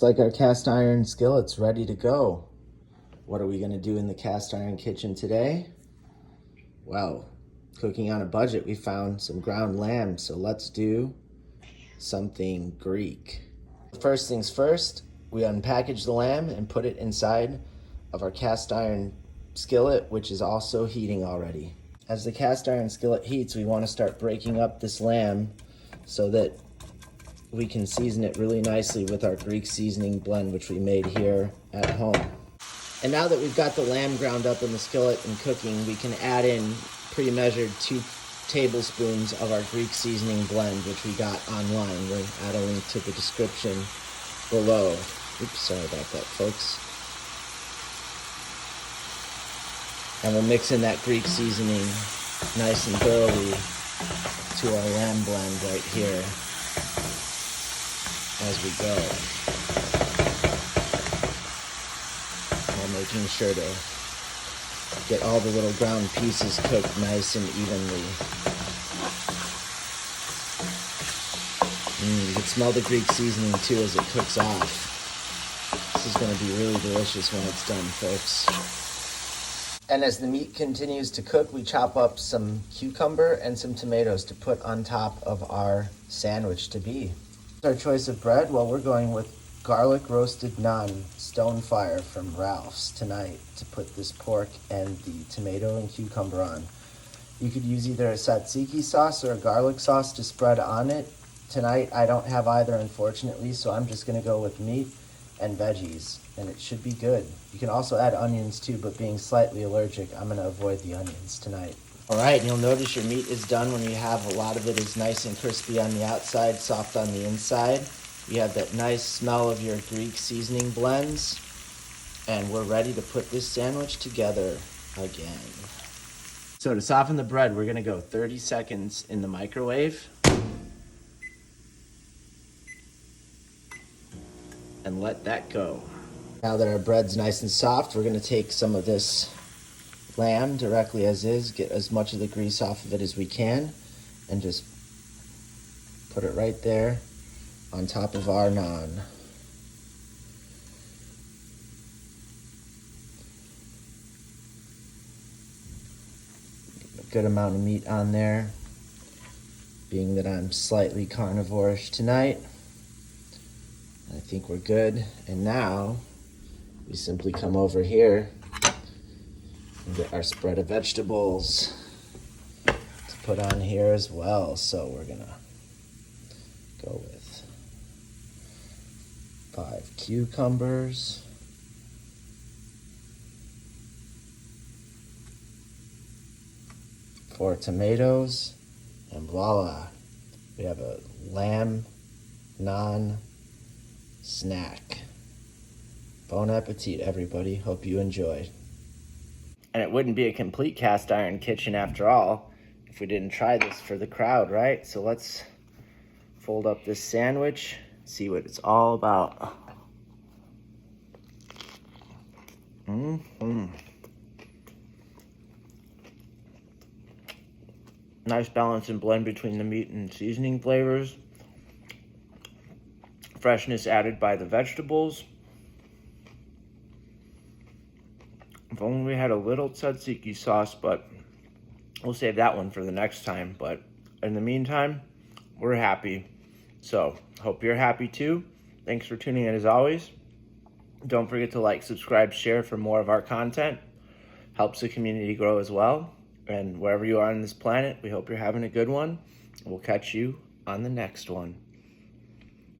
It's like our cast iron skillet's ready to go. What are we gonna do in the cast iron kitchen today? Well, cooking on a budget, we found some ground lamb, so let's do something Greek. First things first, we unpackage the lamb and put it inside of our cast iron skillet, which is also heating already. As the cast iron skillet heats, we want to start breaking up this lamb so that we can season it really nicely with our Greek seasoning blend, which we made here at home. And now that we've got the lamb ground up in the skillet and cooking, we can add in pre-measured 2 tablespoons of our Greek seasoning blend, which we got online. We'll add a link to the description below. Oops, sorry about that, folks. And we'll mix in that Greek seasoning nice and thoroughly to our lamb blend right here as we go, while making sure to get all the little ground pieces cooked nice and evenly. You can smell the Greek seasoning too as it cooks off. This is going to be really delicious when it's done, folks. And as the meat continues to cook, we chop up some cucumber and some tomatoes to put on top of our sandwich to be. Our choice of bread, well, we're going with garlic roasted naan stone fire from Ralph's tonight to put this pork and the tomato and cucumber on. You could use either a tzatziki sauce or a garlic sauce to spread on it. Tonight I don't have either, unfortunately, so I'm just gonna go with meat and veggies, and it should be good. You can also add onions too, but being slightly allergic, I'm gonna avoid the onions tonight. All right, you'll notice your meat is done when you have a lot of it is nice and crispy on the outside, soft on the inside. You have that nice smell of your Greek seasoning blends, and we're ready to put this sandwich together again. So to soften the bread, we're gonna go 30 seconds in the microwave. And let that go. Now that our bread's nice and soft, we're gonna take some of this lamb directly as is, get as much of the grease off of it as we can, and just put it right there on top of our naan. A good amount of meat on there, being that I'm slightly carnivore-ish tonight. I think we're good. And now we simply come over here and get our spread of vegetables to put on here as well. So we're gonna go with 5 cucumbers, 4 tomatoes, and voila, we have a lamb naan snack. Bon appetit, everybody. Hope you enjoyed. And it wouldn't be a complete cast iron kitchen after all if we didn't try this for the crowd, right? So let's fold up this sandwich, see what it's all about. Nice balance and blend between the meat and seasoning flavors. Freshness added by the vegetables. If only we had a little tzatziki sauce, but we'll save that one for the next time. But in the meantime, we're happy. So, hope you're happy too. Thanks for tuning in as always. Don't forget to like, subscribe, share for more of our content. Helps the community grow as well. And wherever you are on this planet, we hope you're having a good one. We'll catch you on the next one.